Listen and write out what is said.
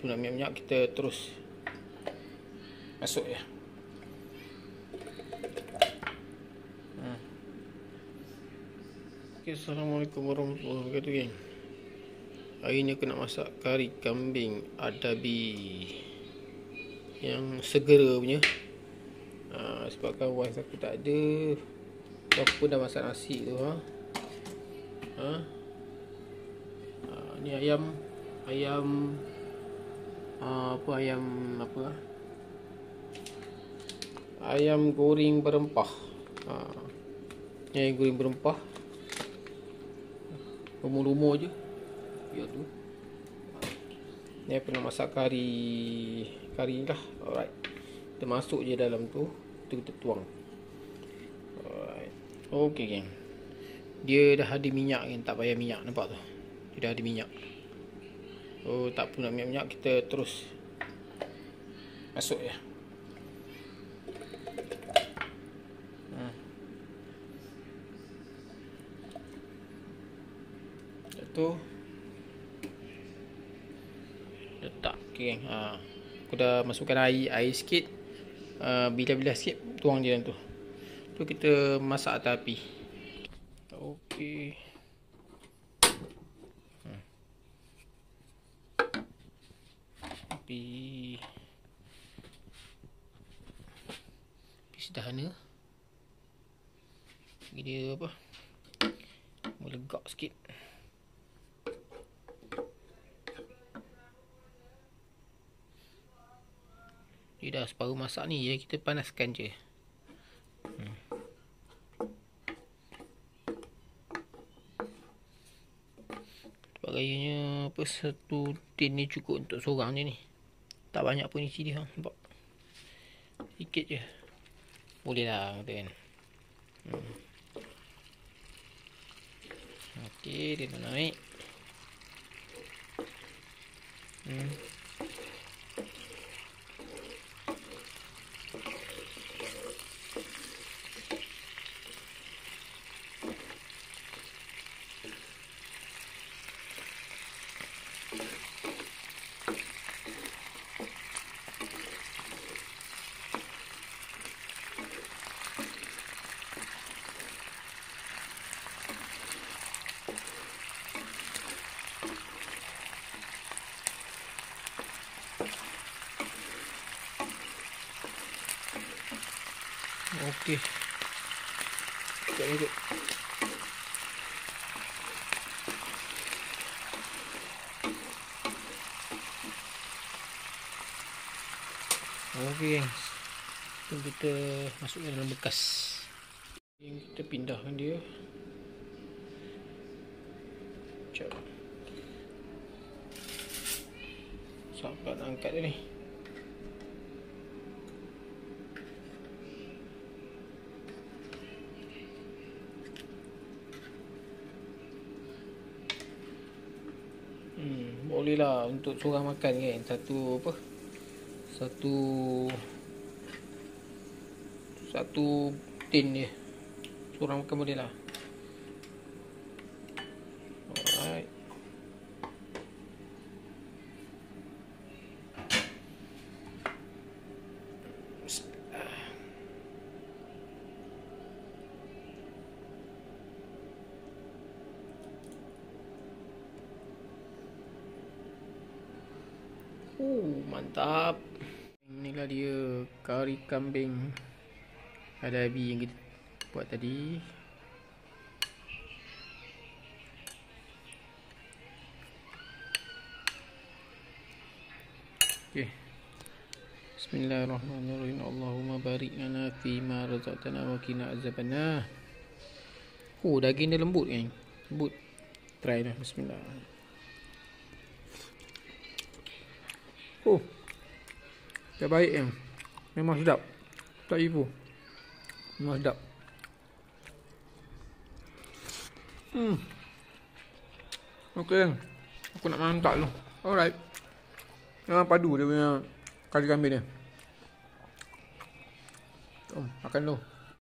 perlu nak minyak-minyak, kita terus masuk ya. Okay, Assalamualaikum warahmatullahi wabarakatuh, geng. Hari ni aku nak masak kari kambing adabi yang segera punya. Sebabkan wife aku tak ada, aku pun dah masak nasi tu. Ni ayam goreng berempah. Ni ayam goreng berempah, lumur-lumur je. Ya tu. Ni aku nak masak kari ni lah. Alright. Kita masuk je dalam tu. Kita tuang. Alright. Okay, geng. Dia dah ada minyak, geng. Tak payah minyak, nampak tu. Dia dah ada minyak. Oh, tak perlu nak minyak-minyak, kita terus masuk ya. Tu letak, okay, geng. Aku dah masukkan air sikit, bila-bila sikit, tuang je dalam tu. Tu kita masak atas api. Okey. Api sederhana. Dia apa? Melegak sikit. Dia dah separuh masak ni, ya, kita panaskan je. Sebagainya apa, satu tin ni cukup untuk seorang je ni. Tak banyak pun isi dia, nampak. Sikit je. Boleh lah, kata kan. Okey, dia dah naik. Okey. Sekejap lagi. Okey, geng. Kita masukkan dalam bekas. Kita pindahkan dia. Sekejap. Sampai nak angkat dia ni. Boleh lah untuk seorang makan, kan. Satu tin dia. Seorang makan boleh lah. Alright. Mantap. Inilah dia kari kambing adabi yang kita buat tadi. Okey. Bismillahirrahmanirrahim. Allahumma barik lana fi ma razaqtana wa qina azabannar. Daging dia lembut, kan. Lembut. Try dah. Bismillah. Dah baik, kan. Memang sedap. Tak ibu. Memang sedap. Okey, kan. Aku nak mantap tu. Alright. Memang padu dia punya kari kambing dia. Makan tu.